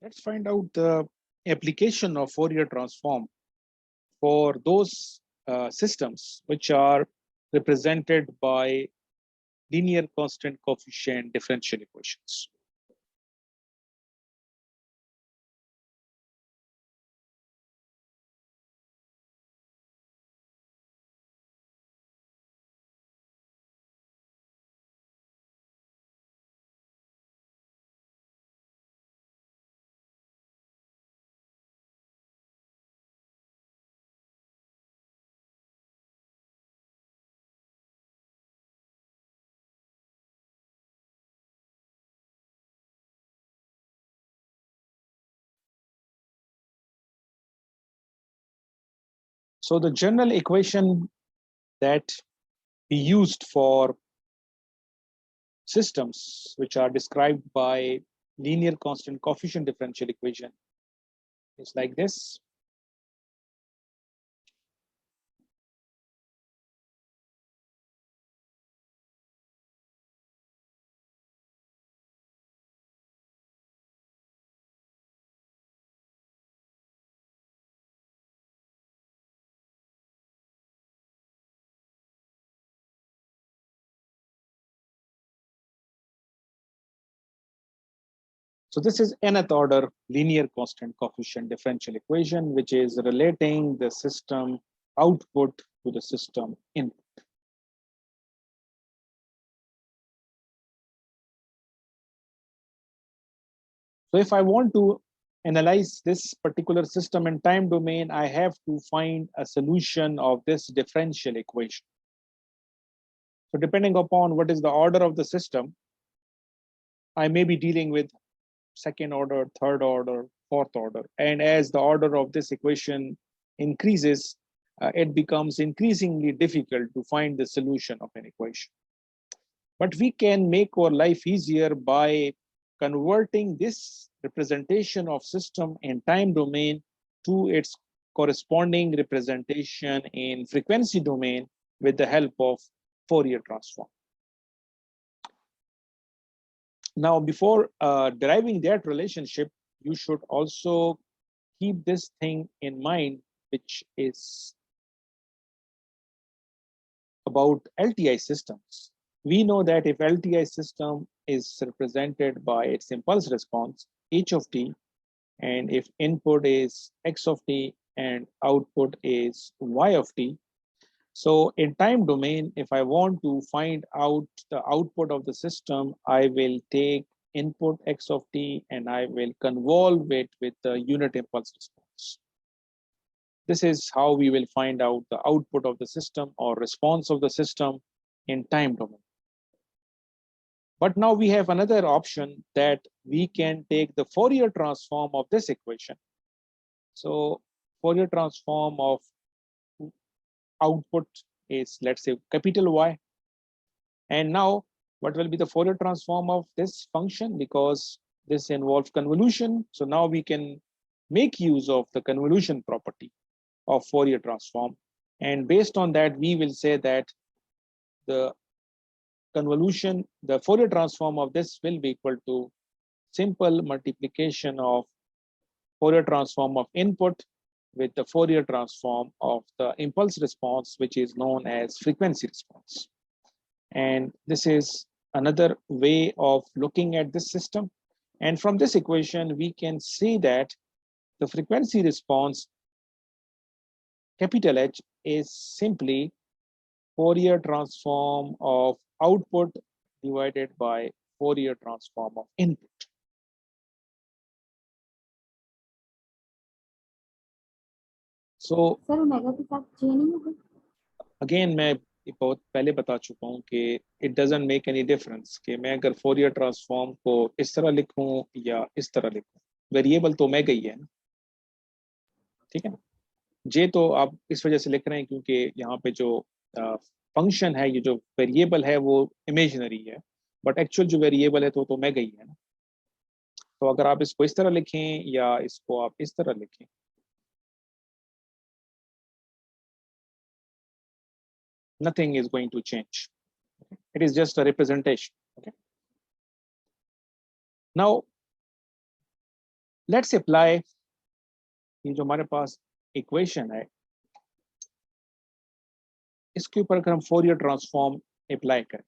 Let's find out the application of Fourier transform for those systems which are represented by linear constant coefficient differential equations. So the general equation that we used for systems which are described by linear constant coefficient differential equation is like this. So this is nth order linear constant coefficient differential equation, which is relating the system output to the system input. So if I want to analyze this particular system in time domain, I have to find a solution of this differential equation. So depending upon what is the order of the system, I may be dealing with second order, third order, fourth order. And as the order of this equation increases, it becomes increasingly difficult to find the solution of an equation. But we can make our life easier by converting this representation of system in time domain to its corresponding representation in frequency domain with the help of Fourier transform. Now, before deriving that relationship, you should also keep this thing in mind, which is about LTI systems. We know that if LTI system is represented by its impulse response, h of t, and if input is x of t and output is y of t, so in time domain, if I want to find out the output of the system, I will take input x of t and I will convolve it with the unit impulse response. This is how we will find out the output of the system or response of the system in time domain. But now we have another option that we can take the Fourier transform of this equation. So Fourier transform of output is, let's say, capital Y. And now what will be the Fourier transform of this function? Because this involves convolution. So now we can make use of the convolution property of Fourier transform. And based on that, we will say that the convolution, the Fourier transform of this will be equal to simple multiplication of Fourier transform of input with the Fourier transform of the impulse response, which is known as frequency response. And this is another way of looking at this system. And from this equation, we can see that the frequency response, capital H, is simply Fourier transform of output divided by Fourier transform of input. So again, मैं बहुत पहले बता चुका हूँ कि it doesn't make any difference कि मैं अगर Fourier transform को इस तरह लिखूं या इस तरह लिखूं, वेरिएबल तो ओमेगा ही है ना, ठीक है ना. जे तो आप इस वजह से लिख रहे हैं क्योंकि यहाँ पे जो फंक्शन है, ये जो वेरिएबल है वो इमेजिनरी है, बट एक्चुअल जो वेरिएबल है तो ओमेगा ही है ना. तो अगर आप इसको इस तरह लिखें या इसको आप इस तरह लिखें, nothing is going to change. It is just a representation. Okay. Now, let's apply, ये जो हमारे पास इक्वेशन है इसके ऊपर अगर हम फोरियर ट्रांसफॉर्म अप्लाई करें,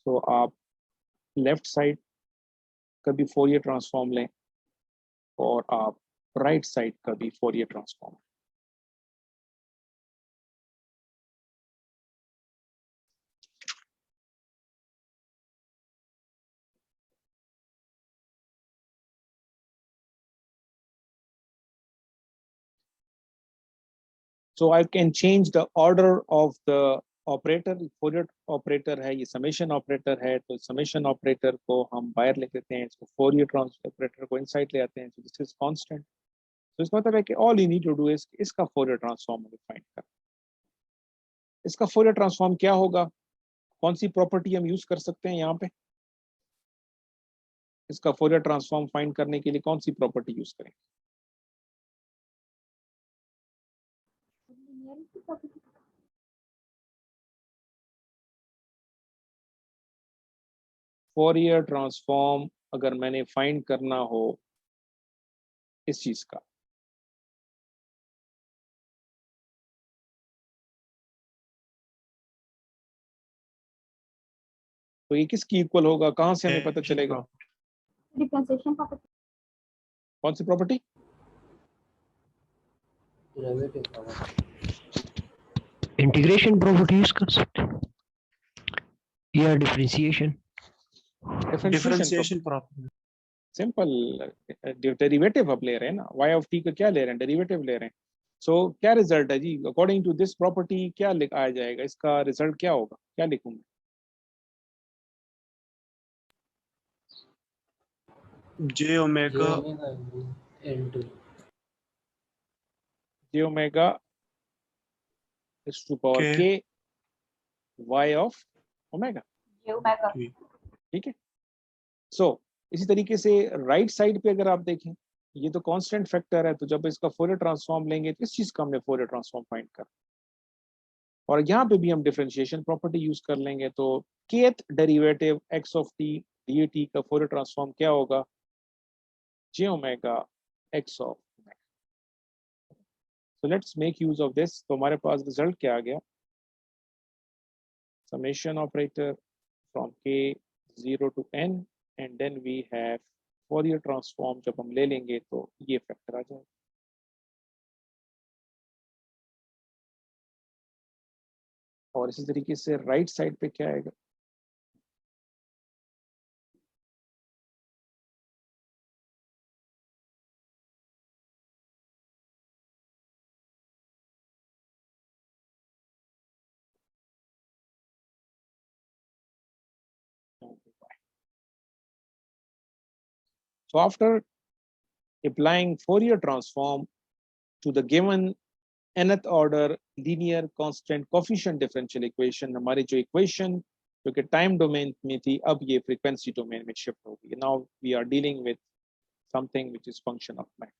तो आप लेफ्ट साइड का भी फोरियर ट्रांसफॉर्म लें और आप राइट साइड का भी Fourier transform. So I can change the order of the operator, Fourier operator है, ये समेशन ऑपरेटर है, तो समेशन ऑपरेटर को हम बाहर ले लेते हैं, इसको फोरियर ऑपरेटर को इनसाइड ले आते हैं, so this is constant। तो इसका मतलब है कि all you need to do is इसका फोरियर ट्रांसफॉर्म फाइंड कर। इसका फोरियर ट्रांसफॉर्म क्या होगा, कौन सी प्रॉपर्टी हम यूज कर सकते हैं यहाँ पे, इसका फोरियर ट्रांसफॉर्म फाइंड करने के लिए कौन सी प्रॉपर्टी यूज करें? फोरियर ट्रांसफॉर्म अगर मैंने फाइंड करना हो इस चीज का, तो ये किसकी इक्वल होगा, कहां से हमें पता चलेगा? Differentiation property. कौन सी प्रॉपर्टी? इंटीग्रेशन प्रॉपर्टी यूज कर सकते हैं या differentiation. Differentiation property simple, derivative अब ले रहे हैं ना, y ऑफ t का क्या ले रहे हैं, डेरिवेटिव ले रहे हैं। सो क्या रिजल्ट है जी, अकॉर्डिंग टू दिस प्रॉपर्टी क्या लिखा जाएगा, इसका रिजल्ट क्या होगा, क्या लिखूंगा? J omega j omega is to power k y of omega, ये ओमेगा। ठीक है। सो इसी तरीके से राइट साइड पे अगर आप देखें, ये तो कांस्टेंट फैक्टर है, तो जब इसका फोरियर ट्रांसफॉर्म लेंगे तो इस चीज का हमने फोरियर ट्रांसफॉर्म फाइंड कर, और यहाँ पे भी हम डिफरेंशिएशन प्रॉपर्टी यूज कर लेंगे, तो kth derivative x of t dt का फोरियर ट्रांसफॉर्म क्या होगा, j omega x of omega. So let's make use of this. तो हमारे पास रिजल्ट क्या आ गया, summation operator from k 0 to n and then we have Fourier transform, जब हम ले लेंगे तो ये फैक्टर आ जाएगा। और इसी तरीके से राइट साइड पे क्या आएगा, so after applying Fourier transform to the given nth order linear constant coefficient differential equation, हमारी जो इक्वेशन जो कि टाइम डोमेन में थी अब ये फ्रीक्वेंसी डोमेन में शिफ्ट होगी। Now we are dealing with something which is function of mac.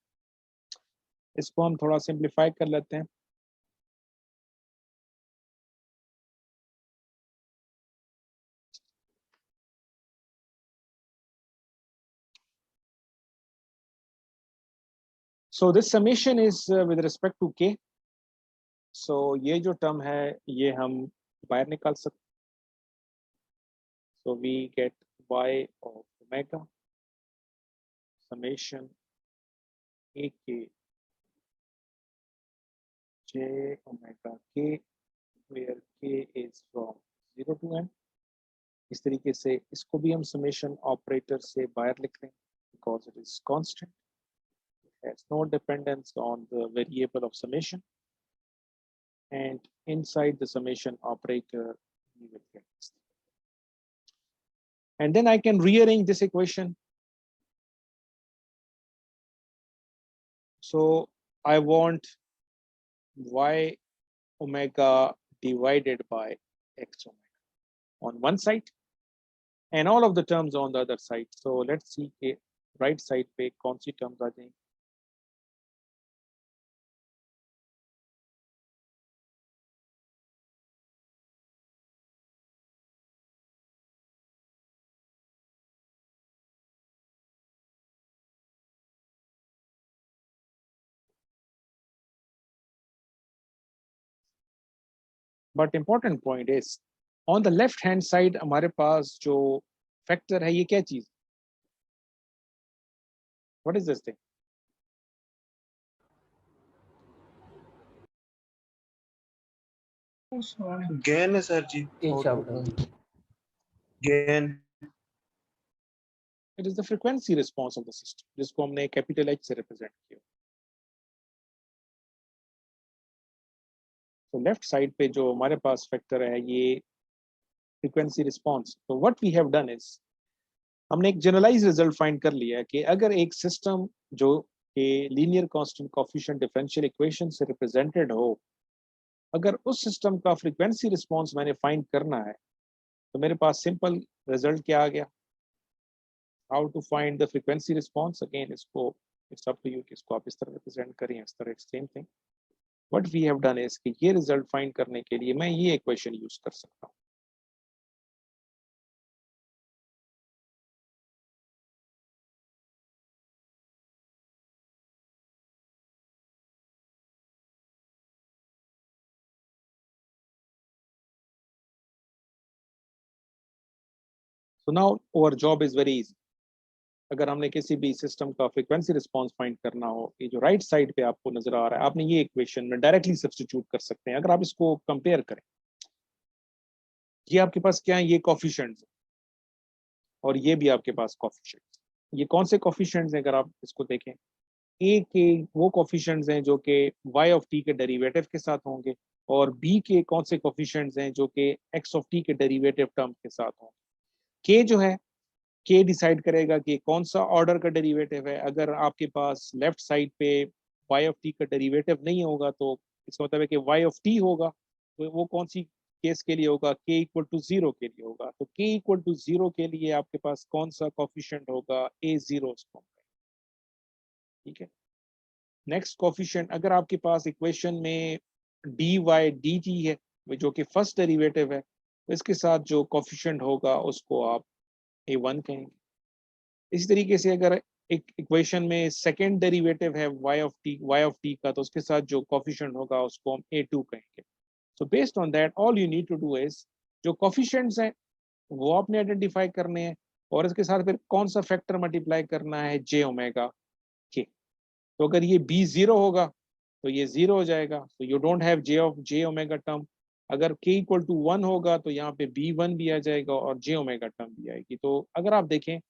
इसको हम थोड़ा सिंप्लीफाई कर लेते हैं। So this summation is with respect to k. So ये जो टर्म है ये हम बाहर निकाल सकते। So we get y of omega summation a k j omega k where k is from 0 to n। इस तरीके से इसको भी हम summation operator से बाहर लिख लें because it is constant, it has no dependence on the variable of summation, and inside the summation operator we will get this. And then I can rearrange this equation. So I want y omega divided by x omega on one side and all of the terms on the other side. So let's see a right side पे कौन सी terms आ जाएंगी। But important point is on the left hand side हमारे पास जो factor है ये क्या चीज, what is this thing? Gain है sir ji, gain. It is the frequency response of the system, जिसको हमने कैपिटल एच से रिप्रेजेंट किया। तो लेफ्ट साइड पे जो हमारे पास फैक्टर है ये फ्रीक्वेंसी रिस्पॉन्स। तो what we have done is हमने एक जनरलाइज रिजल्ट फाइंड कर लिया कि अगर एक सिस्टम जो कि linear constant coefficient differential equation से रिप्रेजेंटेड हो, अगर उस सिस्टम का फ्रीक्वेंसी रिस्पॉन्स मैंने फाइंड करना है तो मेरे पास सिंपल रिजल्ट क्या आ गया, how to find the frequency response. Again इसको इट्स अप टू यू कि इसको आप इस तरह रिप्रेजेंट करें, इस तरह, same thing. What we have done is कि ये रिजल्ट फाइंड करने के लिए मैं ये इक्वेशन यूज कर सकता हूँ। So now our job is very easy. अगर हमने किसी भी सिस्टम का फ्रीक्वेंसी रिस्पांस फाइंड करना हो, ये जो राइट साइड पे आपको नजर आ रहा है, आपने ये इक्वेशन में डायरेक्टली सब्स्टिट्यूट कर सकते हैं। अगर आप इसको कंपेयर करें, ये आपके पास क्या है, ये कोफिशिएंट्स और ये भी आपके पास कोफिशिएंट्स। ये कौन से कोफिशिएंट्स हैं? अगर आप इसको देखें, ए के वो कोफिशिएंट्स हैं जो कि y ऑफ t के डेरिवेटिव के साथ होंगे, और b के कौन से कोफिशिएंट्स हैं जो कि x ऑफ t के डेरिवेटिव टर्म के साथ होंगे। k जो है, के डिसाइड करेगा कि कौन सा ऑर्डर का डेरिवेटिव है। अगर आपके पास लेफ्ट साइड पे y ऑफ t का डेरिवेटिव नहीं होगा तो इसका मतलब है कि y ऑफ t होगा, तो वो कौन सी केस के लिए होगा, k इक्वल टू 0 के लिए होगा। तो k इक्वल टू 0 के लिए आपके पास कौन सा कोफिशिएंट होगा, a0 उसको, ठीक है। नेक्स्ट कोफिशिएंट, अगर आपके पास इक्वेशन में dy dt है जो कि फर्स्ट डेरिवेटिव है, तो इसके साथ जो कोफिशिएंट होगा उसको आप a1 कहेंगे। इसी तरीके से अगर एक इक्वेशन में सेकेंड डेरिवेटिव है y ऑफ t का, तो उसके साथ जो कोफिशिएंट होगा उसको हम a2 कहेंगे। So based on that all you need to do is जो कोफिशिएंट्स हैं वो आपने आइडेंटिफाई करने हैं, और इसके साथ फिर कौन सा फैक्टर मल्टीप्लाई करना है, j ओमेगा k। तो अगर ये b0 होगा तो ये 0 हो जाएगा, तो you don't have j omega term. अगर k इक्वल टू 1 होगा तो यहाँ पे b1 भी आ जाएगा और j ओमेगा टर्म भी आएगी। तो अगर आप देखें,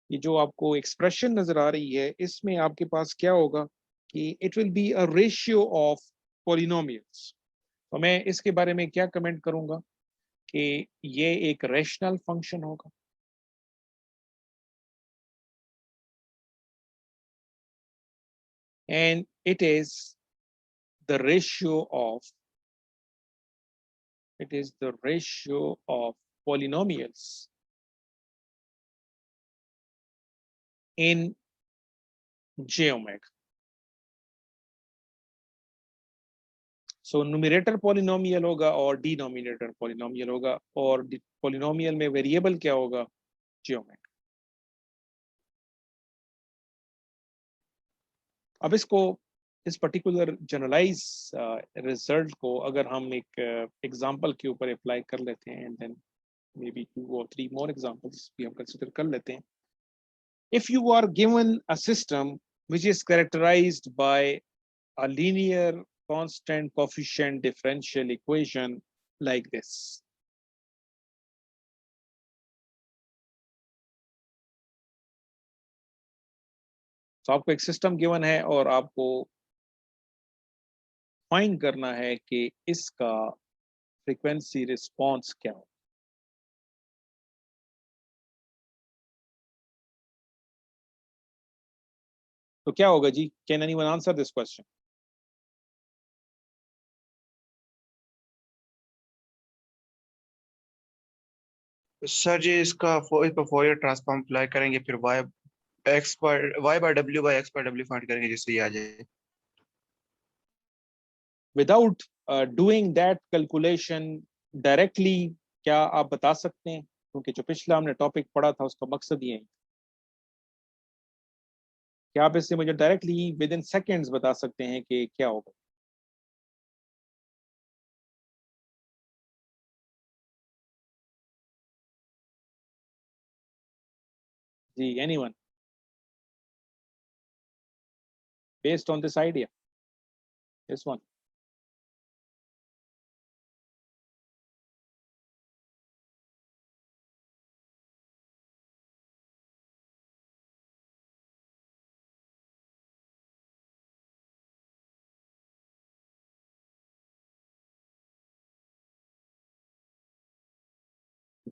ये जो आपको एक्सप्रेशन नजर आ रही है, इसमें आपके पास क्या होगा कि it will be a ratio of polynomials. तो मैं इसके बारे में क्या कमेंट करूंगा कि ये एक रैशनल फंक्शन होगा। And it is the ratio of polynomials in j omega। So numerator polynomial होगा और डिनोमिनेटर पॉलिनोमियल होगा, और पॉलिनोमियल में वेरिएबल क्या होगा, j ओमेगा। अब इसको, इस पर्टिकुलर जनरलाइज रिजल्ट को अगर हम एक एग्जांपल के ऊपर अप्लाई कर लेते हैं, and then maybe 2 or 3 more examples भी हम कंसिडर कर लेते हैं। If you are given a system which is characterized by a linear constant coefficient differential equation like this, तो आपको एक सिस्टम गिवन है और आपको फाइंड करना है कि इसका फ्रीक्वेंसी रिस्पॉन्स क्या हो। तो क्या होगा जी, can anyone answer this question? Sir ji इसका फोरियर ट्रांसफॉर्म अप्लाई करेंगे, फिर y बाय w फाइंड करेंगे जिससे ये आ जाए। Without doing that calculation directly, क्या आप बता सकते हैं? क्योंकि जो पिछला हमने टॉपिक पढ़ा था उसका मकसद ये है कि आप इससे मुझे डायरेक्टली विद इन सेकेंड्स बता सकते हैं कि क्या होगा। जी, anyone based on this idea? This one.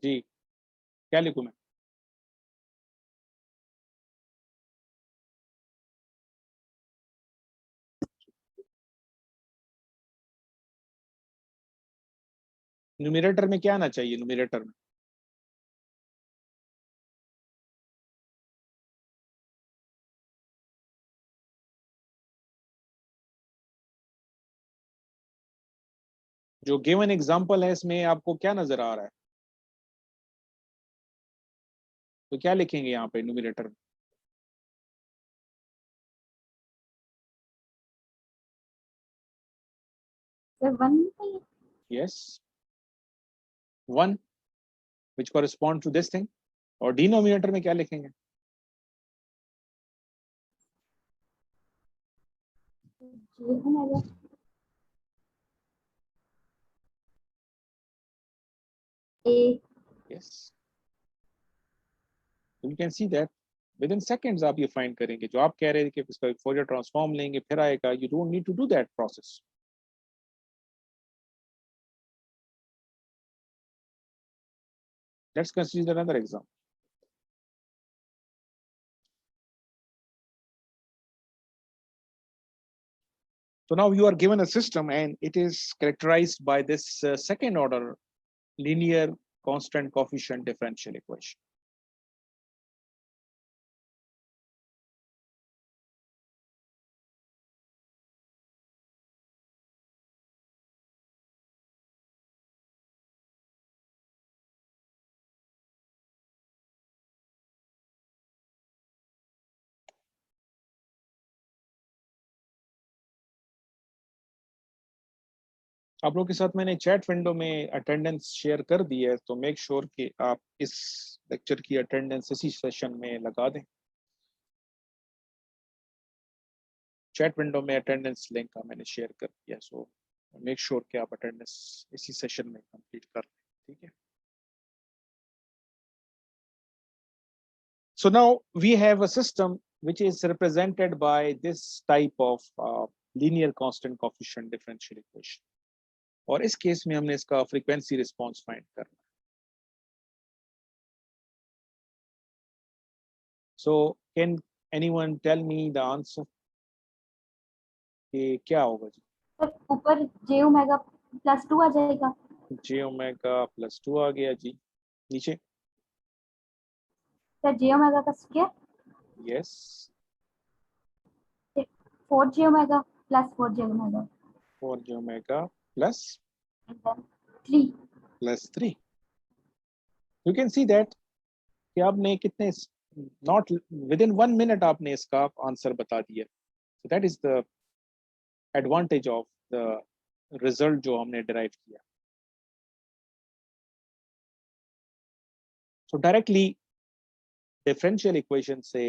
जी, क्या लिखूं मैं? न्यूमरेटर में क्या आना चाहिए? न्यूमरेटर में जो गिवन एग्जांपल है इसमें आपको क्या नजर आ रहा है? तो क्या लिखेंगे यहाँ पे न्यूमरेटर में? सर 1 पे yes, 1 which correspond to this thing. और डिनोमिनेटर में क्या लिखेंगे? J omega A Yes, you can see that within seconds आप ये फाइंड करेंगे। जो आप कह रहे थे कि इसका फोरियर ट्रांसफॉर्म लेंगे फिर आएगा, you don't need to do that process. Let's consider another example. So now you are given a system and it is characterized by this second order linear constant coefficient differential equation. आप लोग के साथ मैंने chat window में attendance share कर दी है, तो make sure कि आप इस लेक्चर की अटेंडेंस इसी सेशन में लगा दें। चैट विंडो में अटेंडेंस लिंक का मैंने शेयर कर दिया, सो मेक श्योर कि आप अटेंडेंस इसी सेशन में कंप्लीट कर लें, ठीक है? So now we have a system which is represented by this type of linear constant coefficient differential equation. और इस केस में हमने इसका फ्रीक्वेंसी रिस्पॉन्स फाइंड करना है। So can anyone tell me the answer? कि क्या होगा जी? सर ऊपर जे ओमेगा प्लस 2 आ जाएगा। जे ओमेगा प्लस 2 आ गया जी। नीचे? सर जे ओमेगा का square yes, 4 j omega plus 4 j omega 4 j omega plus and then 3 plus 3। You can see that कि आपने कितने नॉट विद इन 1 मिनट आपने इसका आंसर बता दिया। So that is the advantage of the result जो हमने derive किया। So directly differential equation से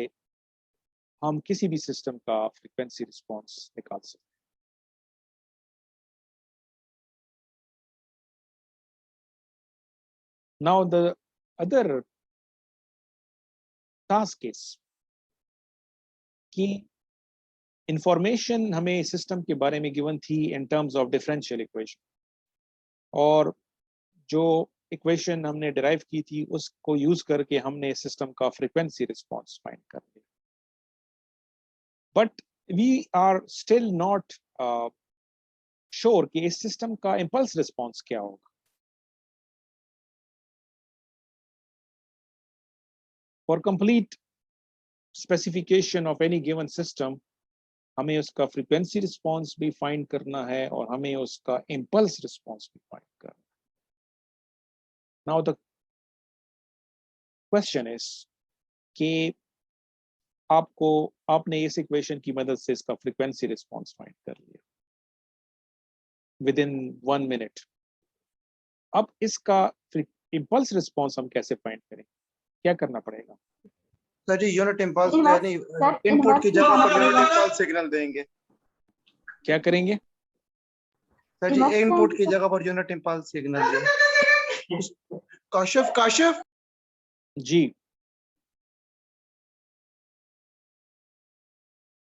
हम किसी भी सिस्टम का फ्रीक्वेंसी रिस्पॉन्स निकाल सकते हैं। Now the other task is कि इंफॉर्मेशन हमें सिस्टम के बारे में गिवन थी इन टर्म्स ऑफ डिफरेंशियल इक्वेशन, और जो इक्वेशन हमने डिराइव की थी उसको यूज करके हमने सिस्टम का फ्रीक्वेंसी रिस्पॉन्स फाइंड कर लिया। But we are still not sure कि इस सिस्टम का इंपल्स रिस्पॉन्स क्या होगा। For complete specification of any given system हमें उसका फ्रीक्वेंसी रिस्पॉन्स भी फाइंड करना है और हमें उसका इंपल्स रिस्पॉन्स भी फाइंड करना है। नाउ द क्वेश्चन इज कि आपने इस इक्वेशन की मदद से इसका फ्रीक्वेंसी रिस्पॉन्स फाइंड कर लिया विद इन 1 मिनट। अब इसका इंपल्स रिस्पॉन्स हम कैसे फाइंड करें? क्या करना पड़ेगा? सर जी यूनिट इम्पल्स इनवर्स यानी सर इनपुट की इनवर्स जगह जाना पर यूनिट पड़ेगा इम्पल्स सिग्नल देंगे। क्या करेंगे? सर जी इनवर्स इनपुट जाएंगे की सर। जगह पर यूनिट इम्पल्स सिग्नल देंगे। काशिफ काशिफ जी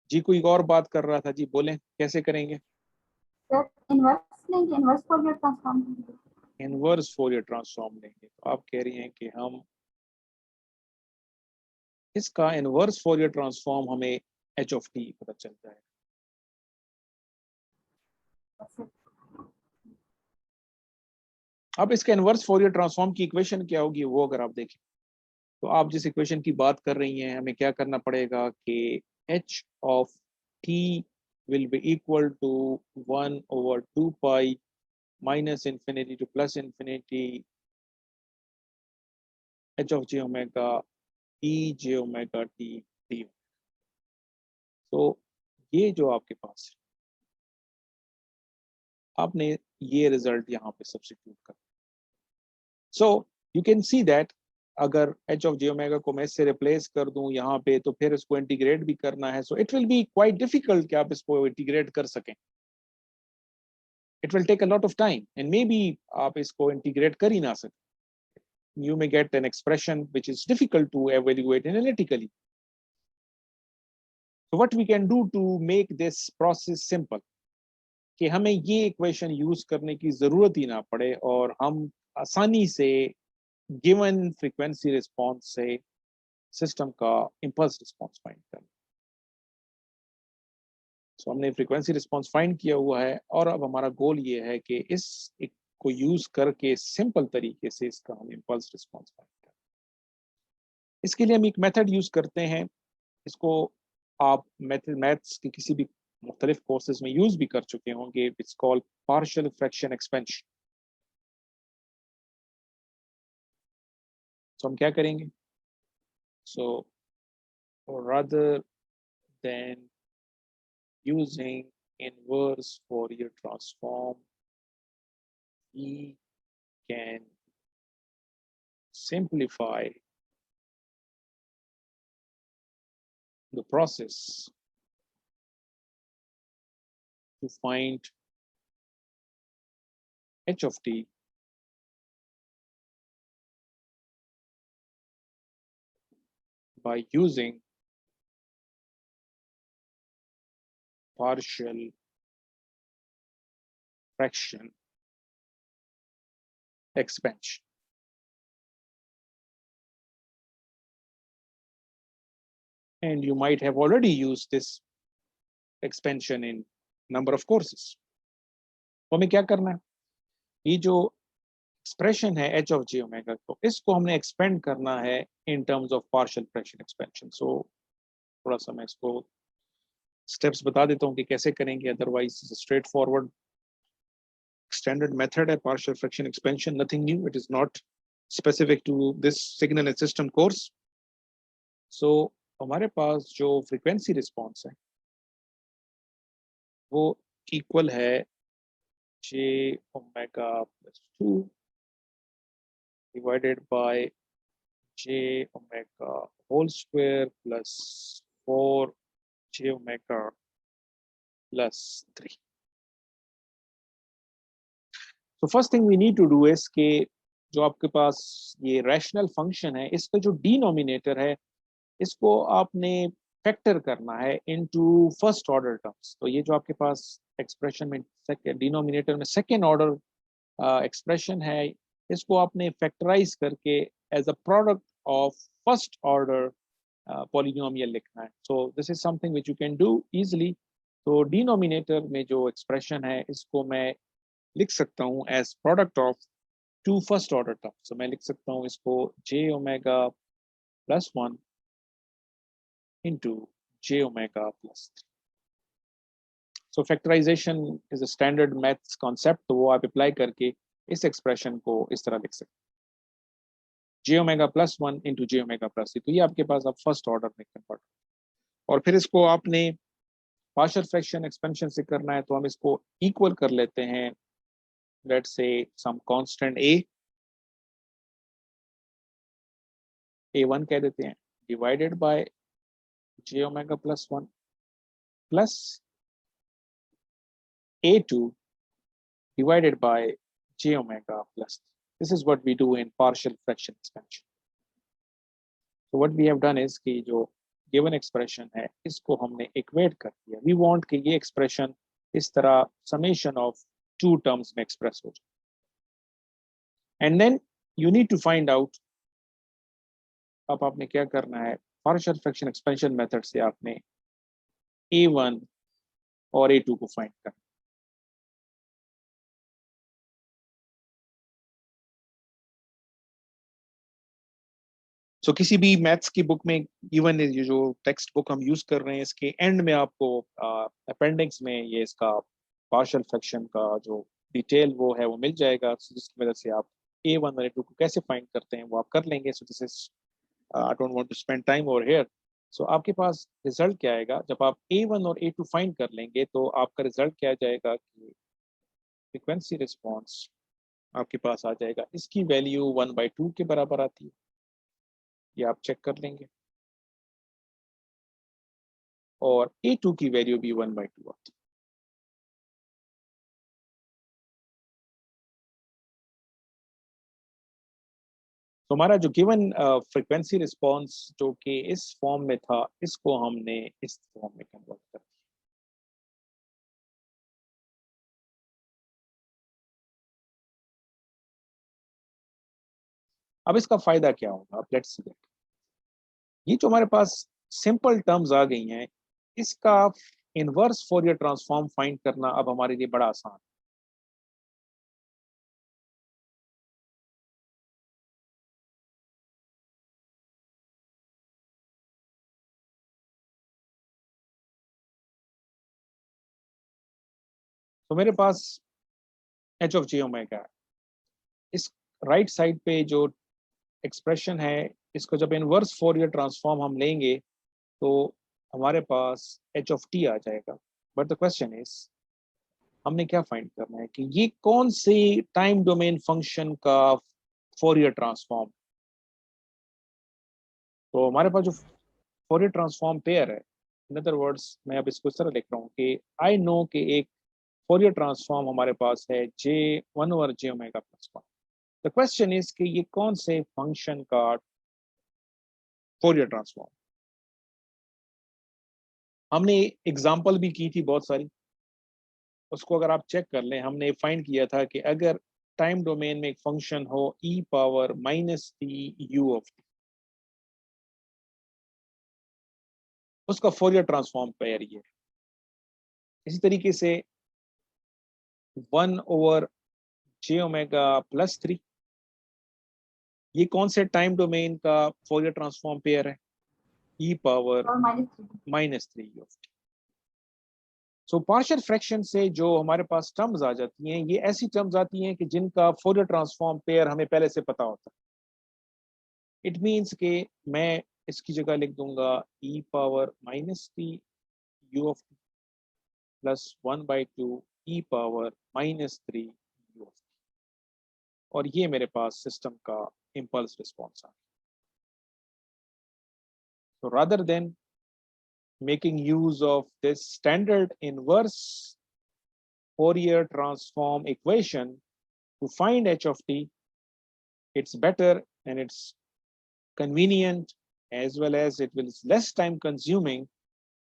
जी, कोई और बात कर रहा था जी, बोलें कैसे करेंगे? सर इनवर्स लेंगे, इनवर्स फॉरवर्ड ट्रांसफॉर्म लेंगे। इनवर्स फोरियर ट्रांसफॉर्म लेंगे। तो आप कह रही हैं कि हम इसका इनवर्स फोरियर ट्रांसफॉर्म हमें एच ऑफ टी पता चल जाए। अब इसका इनवर्स फोरियर ट्रांसफॉर्म की इक्वेशन क्या होगी वो अगर आप देखें, तो आप जिस इक्वेशन की बात कर रही हैं हमें क्या करना पड़ेगा कि H of T will be equal to 1 over 2 pi minus infinity to plus infinity h of j omega e j omega t d। तो ये जो आपके पास है, आपने ये रिजल्ट यहाँ पे सब्स्टिट्यूट कर, so you can see that अगर h of j omega को मैं इससे रिप्लेस कर दूं यहाँ पे, तो फिर इसको इंटीग्रेट भी करना है, so it will be quite difficult कि आप इसको इंटीग्रेट कर सकें। It will take a lot of time and maybe आप इसको इंटीग्रेट कर ही ना सकें। You may get an expression which is difficult to evaluate analytically. So what we can do to make this process simple, कि हमें ये equation use करने की जरूरत ही ना पड़े और हम आसानी से गिवन फ्रीक्वेंसी रिस्पांस से सिस्टम का इंपल्स रिस्पांस फाइंड करें। सो हमने फ्रीक्वेंसी रिस्पांस फाइंड किया हुआ है और अब हमारा गोल ये है कि इस को यूज करके सिंपल तरीके से इसका हम इंपल्स रिस्पांस फाइंड करें। इसके लिए हम एक मेथड यूज करते हैं, इसको आप मैथ्स के किसी भी मुख्तलिफ कोर्सेज में यूज भी कर चुके होंगे। It's called partial fraction expansion. तो हम क्या करेंगे? सो rather than using inverse Fourier transform, we can simplify the process to find h of t by using partial fraction expansion. And you might have already used this expansion in number of courses. तो हमें क्या करना है? ये जो expression है h of j omega को, इसको हमने एक्सपेंड करना है in terms of partial fraction expansion. So थोड़ा सा मैं इसको स्टेप्स बता देता हूँ कि कैसे करेंगे, otherwise straightforward standard method है partial fraction expansion, nothing new, it is not specific to this signal and system course. So हमारे पास जो फ्रीक्वेंसी रिस्पॉन्स है वो इक्वल है j omega plus 2 divided by j omega whole square plus 4 j omega plus 3. So first thing we need to do is कि जो आपके पास ये रैशनल फंक्शन है, इसका जो डिनोमिनेटर है इसको आपने फैक्टर करना है इनटू फर्स्ट ऑर्डर टर्म्स। तो ये जो आपके पास एक्सप्रेशन में डिनोमिनेटर में सेकेंड ऑर्डर एक्सप्रेशन है, इसको आपने फैक्टराइज करके as a product of first order polynomial लिखना है। So this is something which you can do easily. तो डिनोमिनेटर में जो एक्सप्रेशन है इसको मैं लिख सकता हूँ as product of two first order terms. तो मैं लिख सकता हूँ इसको j omega plus 1 into j omega plus 3. So factorization is a standard maths concept, तो वो आप अप्लाई करके इस एक्सप्रेशन को इस तरह लिख सकते हैं, j omega plus 1 into j omega plus 3। तो ये आपके पास अब फर्स्ट ऑर्डर में कन्वर्ट, और फिर इसको आपने पार्शियल फ्रैक्शन एक्सपेंशन से करना है, तो हम इसको इक्वल कर लेते हैं, let's say some constant a1 कह देते हैं, divided by j omega plus 1 plus a2 divided by j omega plus. This is what we do in partial fraction expansion. So what we have done is कि जो given expression है इसको हमने equate कर दिया. We want कि ये expression इस तरह summation of two terms में express हो जाए. And then you need to find out, अब आपने क्या करना है, partial fraction expansion method से आपने a1 और a2 को find करना. So किसी भी मैथ्स की बुक में इवन ये जो टेक्स्ट बुक हम यूज कर रहे हैं इसके एंड में आपको अपेंडिक्स में ये इसका पार्शियल फ्रैक्शन का जो डिटेल वो है वो मिल जाएगा, जिसकी वजह से आप a1 और a2 को कैसे फाइंड करते हैं वो आप कर लेंगे. So this is I don't want to spend time over here. So आपके पास रिजल्ट क्या आएगा जब आप a1 और a2 फाइंड कर लेंगे, तो आपका रिजल्ट क्या जाएगा कि फ्रीक्वेंसी रिस्पॉन्स आपके पास आ जाएगा, इसकी वैल्यू 1/2 के बराबर आती है. ये आप चेक कर लेंगे और a2 की वैल्यू भी 1/2 आती है. तो हमारा जो गिवन फ्रीक्वेंसी रिस्पॉन्स जो कि इस फॉर्म में था, इसको हमने इस फॉर्म में कन्वर्ट कर दिया. अब इसका फायदा क्या होगा, अब लेट्स सी दैट. ये जो हमारे पास सिंपल टर्म्स आ गई हैं, इसका इनवर्स फोरियर ट्रांसफॉर्म फाइंड करना अब हमारे लिए बड़ा आसान है. तो मेरे पास h of j ओमेगा है. इस राइट साइड पे जो एक्सप्रेशन है, इसको जब इनवर्स फोरियर ट्रांसफॉर्म हम लेंगे तो हमारे पास h of t आ जाएगा. बट द क्वेश्चन इज हमने क्या फाइंड करना है कि ये कौन से टाइम डोमेन फंक्शन का फोरियर ट्रांसफॉर्म. तो हमारे पास जो फोरियर ट्रांसफॉर्म पेयर है, इन अदर वर्ड्स मैं अब इसको इस तरह लिख रहा हूँ कि आई नो कि एक फोरियर ट्रांसफॉर्म हमारे पास है j1 over j omega plus 1. The question is कि ये कौन से फंक्शन का फोरियर ट्रांसफॉर्म. हमने एग्जांपल भी की थी बहुत सारी, उसको अगर आप चेक कर लें, हमने फाइंड किया था कि अगर टाइम डोमेन में एक फंक्शन हो e power -t u of t, उसका फोरियर ट्रांसफॉर्म पेयर ये है. इसी तरीके से 1 ओवर j ओमेगा प्लस 3, ये कौन से टाइम डोमेन का फोरियर ट्रांसफॉर्म पेयर है, e पावर और -3. -3 of t. So partial fraction से जो हमारे पास टर्म्स आ जाती हैं, ये ऐसी टर्म्स आती हैं कि जिनका फोरियर ट्रांसफॉर्म पेयर हमें पहले से पता होता है. इट मीन्स कि मैं इसकी जगह लिख दूंगा e power -t u of t plus 1/2 e power -3 u of t, और ये मेरे पास सिस्टम का इम्पल्स रिस्पॉन्स आ गया. So rather than making use of this standard inverse Fourier transform equation to find h of t, it's better and it's convenient as well as it will less time consuming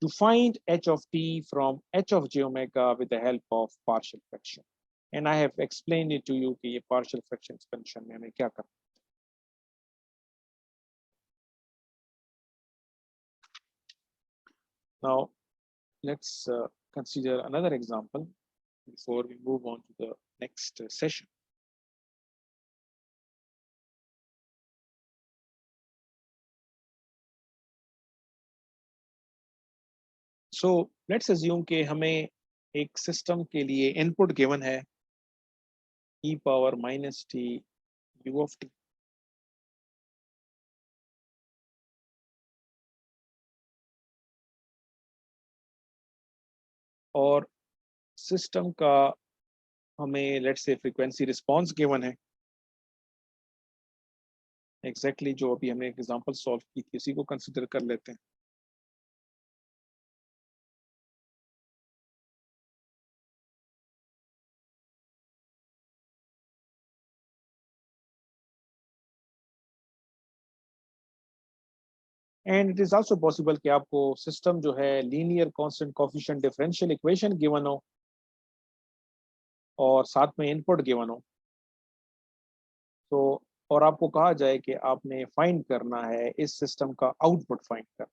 to find h of t from h of j omega with the help of partial fraction. And I have explained it to you कि ये partial fraction expansion में हमें क्या करना है. Now, let's consider another example before we move on to the next session. So let's assume कि हमें एक सिस्टम के लिए इनपुट गिवन है e power -t u of t. और सिस्टम का हमें let's say frequency response given है एग्जैक्टली जो अभी हमने एग्जांपल सॉल्व की थी उसी को कंसिडर कर लेते हैं। And it is also possible कि आपको सिस्टम जो है linear constant coefficient differential equation given हो और साथ में इनपुट गिवन हो, तो और आपको कहा जाए कि आपने फाइंड करना है इस सिस्टम का आउटपुट फाइंड करना।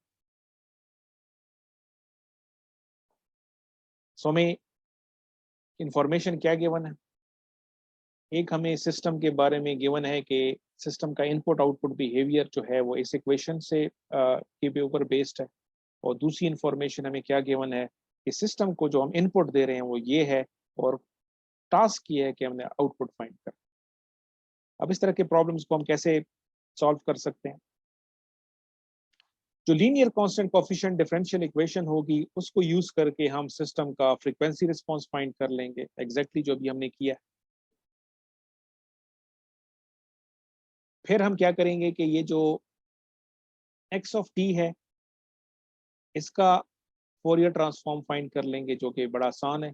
सो हमें इंफॉर्मेशन क्या गिवन है, एक हमें सिस्टम के बारे में गिवन है कि सिस्टम का इनपुट आउटपुट बिहेवियर जो है वो इस इक्वेशन से के ऊपर बेस्ड है, और दूसरी इंफॉर्मेशन हमें क्या गिवन है कि सिस्टम को जो हम इनपुट दे रहे हैं वो ये है और टास्क ये है कि हमने आउटपुट फाइंड कर। अब इस तरह के प्रॉब्लम्स को हम कैसे सॉल्व कर सकते हैं? जो linear constant coefficient differential equation होगी उसको यूज करके हम सिस्टम का फ्रीक्वेंसी रिस्पांस फाइंड कर लेंगे, एग्जैक्टली जो भी हमने किया है। फिर हम क्या करेंगे कि ये जो एक्स ऑफ टी है इसका फोरियर ट्रांसफॉर्म फाइंड कर लेंगे, जो कि बड़ा आसान है,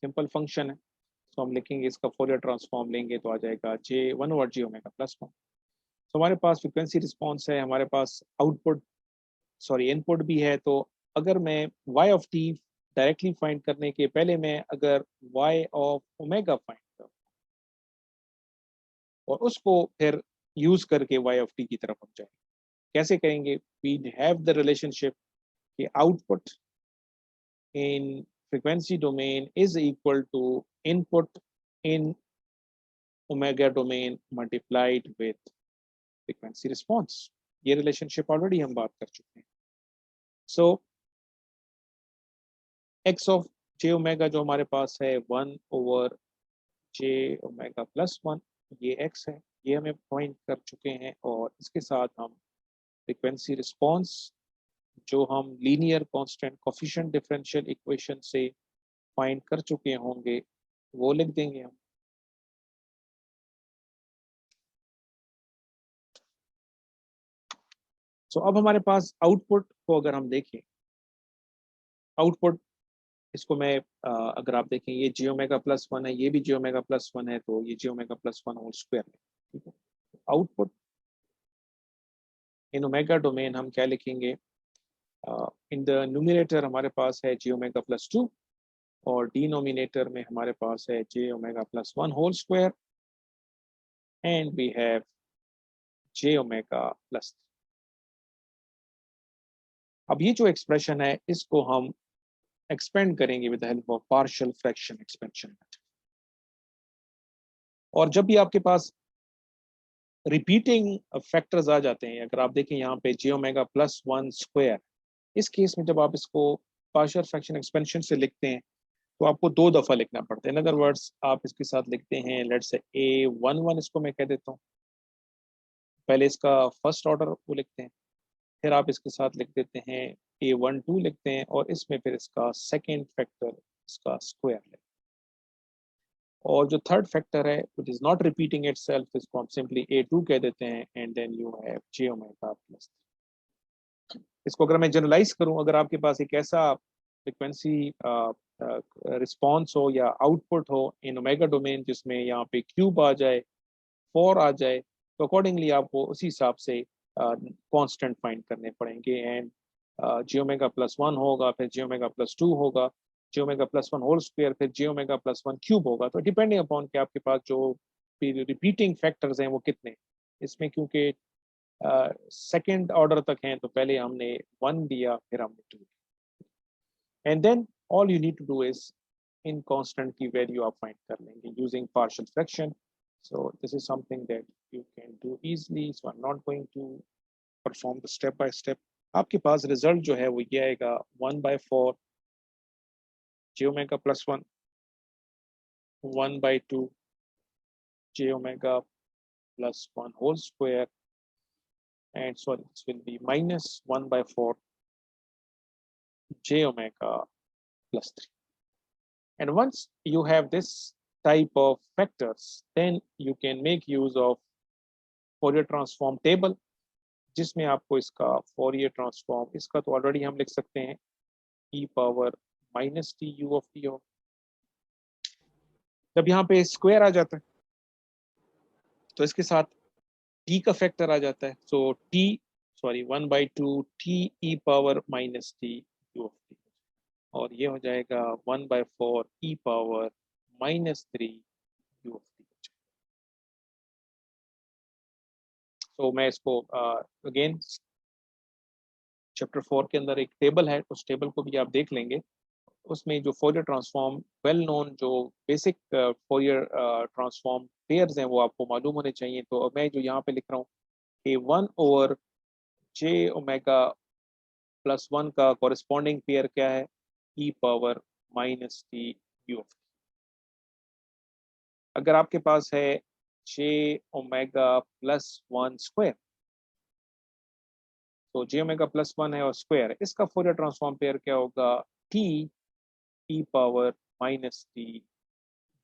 सिंपल फंक्शन है। तो हम लिखेंगे इसका फोरियर ट्रांसफॉर्म लेंगे तो आ जाएगा j1/j⍵+1। तो हमारे पास फ्रीक्वेंसी रिस्पांस है, हमारे पास आउटपुट सॉरी इनपुट भी है। तो अगर मैं y of t directly find करने के पहले मैं अगर y ऑफ ओमेगा फाइंड करूँ और उसको फिर यूज करके y ऑफ t की तरफ हम जाएंगे, कैसे करेंगे? वी हैव द रिलेशनशिप कि output in frequency domain is equal to input in omega domain multiplied with frequency response। ये रिलेशनशिप ऑलरेडी हम बात कर चुके हैं। सो x ऑफ j ओमेगा जो हमारे पास है 1/j⍵+1, ये x है, ये हमें फाइंड कर चुके हैं। और इसके साथ हम फ्रीक्वेंसी रिस्पांस जो हम linear constant coefficient differential equation से फाइंड कर चुके होंगे वो लिख देंगे हम। सो अब हमारे पास आउटपुट को अगर हम देखें, आउटपुट इसको मैं अगर आप देखें ये j⍵+1 है, ये भी j⍵+1 है, तो ये j⍵+1 होल स्क्वायर है, ठीक है। आउटपुट इन ओमेगा डोमेन हम क्या लिखेंगे? इन द न्यूमरेटर हमारे पास है j⍵+2 और डिनोमिनेटर में हमारे पास है j⍵+1 whole square and we have j⍵+3। अब ये जो एक्सप्रेशन है इसको हम एक्सपेंड करेंगे with the help of partial fraction expansion method. और जब भी आपके पास रिपीटिंग फैक्टर्स आ जाते हैं, अगर आप देखें यहाँ पे j⍵+1 स्क्वायर, इस केस में जब आप इसको पार्शियल फ्रैक्शन एक्सपेंशन से लिखते हैं तो आपको 2 दफा लिखना पड़ता है। इन अदर वर्ड्स आप इसके साथ लिखते हैं, लेट्स से a11 इसको मैं कह देता हूँ, पहले इसका फर्स्ट ऑर्डर वो लिखते हैं, फिर आप इसके साथ लिख देते हैं a12 लिखते हैं, और इसमें फिर इसका सेकेंड फैक्टर इसका स्क्वायर लिखते हैं। और जो थर्ड फैक्टर है which is not repeating itself, इसको हम सिंपली a2 कह देते हैं and then you have j⍵+। इसको अगर मैं जनरलाइज करूं, अगर आपके पास एक ऐसा फ्रिक्वेंसी रिस्पॉन्स हो या आउटपुट हो इन ओमेगा डोमेन जिसमें यहाँ पे क्यूब आ जाए, 4 आ जाए, तो अकॉर्डिंगली आपको उसी हिसाब से कांस्टेंट फाइंड करने पड़ेंगे। एंड j⍵+1 होगा, फिर j⍵+2 होगा, j⍵+1 होल स्क्वायर, फिर j⍵+1 क्यूब होगा। तो डिपेंडिंग अपॉन कि आपके पास जो रिपीटिंग फैक्टर्स हैं वो कितने, इसमें क्योंकि सेकेंड ऑर्डर तक हैं तो पहले हमने 1 दिया फिर हमने 2, and then all you need to do is इन कांस्टेंट की वैल्यू आप फाइंड कर लेंगे using partial fraction. So this is something that you can do easily. So I'm not going to perform the step by step. आपके पास result जो है वो ये आएगा 1/4 j⍵+1, 1/2 j⍵+1 whole square, and sorry, this will be minus 1/4 j⍵+3. And once you have this type of factors, then you can make use of Fourier transform table, जिसमें आपको इसका फोरियर ट्रांसफॉर्म, इसका तो ऑलरेडी हम लिख सकते हैं e power minus T U of T हो। जब यहाँ पे स्क्वायर आ जाता है तो इसके साथ t का फैक्टर आ जाता है, so sorry 1/2 T E power minus T U of T, और ये हो जाएगा 1/4 ई पावर -3 यू ऑफ टी। तो मैं इसको अगेन चैप्टर 4 के अंदर एक टेबल है, उस टेबल को भी आप देख लेंगे। उसमें जो फोरियर ट्रांसफॉर्म वेल नोन जो बेसिक फोरियर ट्रांसफॉर्म पेयर्स हैं वो आपको मालूम होने चाहिए। तो मैं जो यहाँ पे लिख रहा हूँ कि 1/j⍵+1 का कॉरेस्पॉन्डिंग पेयर क्या है, e power -t u of T. अगर आपके पास है j⍵+1 स्क्वायर, तो j⍵+1 है और स्क्वायर है, इसका फोरियर ट्रांसफॉर्म पेयर क्या होगा, t e power -t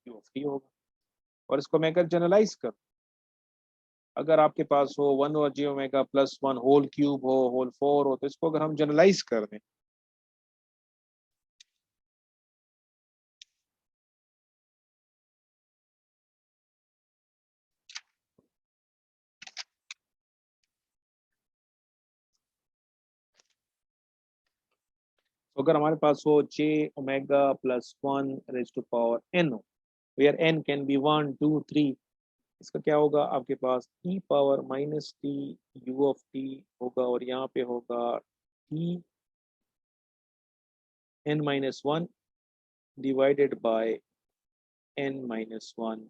u of T होगा। और इसको मैं अगर जनरलाइज कर, अगर आपके पास हो 1/j⍵+1 होल क्यूब हो, होल 4 हो, तो इसको अगर हम जनरलाइज कर दें, तो अगर हमारे पास हो j⍵+1 raise to power n हो, वेयर n कैन बी 1 2 3, इसका क्या होगा, आपके पास e power -t u of t होगा, और यहाँ पे होगा t n-1 divided by n-1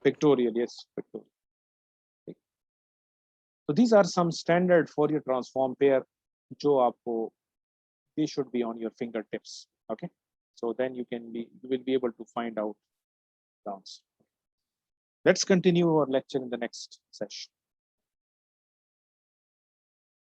factorial, yes, factorial. So these are some standard Fourier transform pair जो आपको, they should be on your fingertips, okay, so then you will be able to find out the answer. Let's continue our lecture in the next session.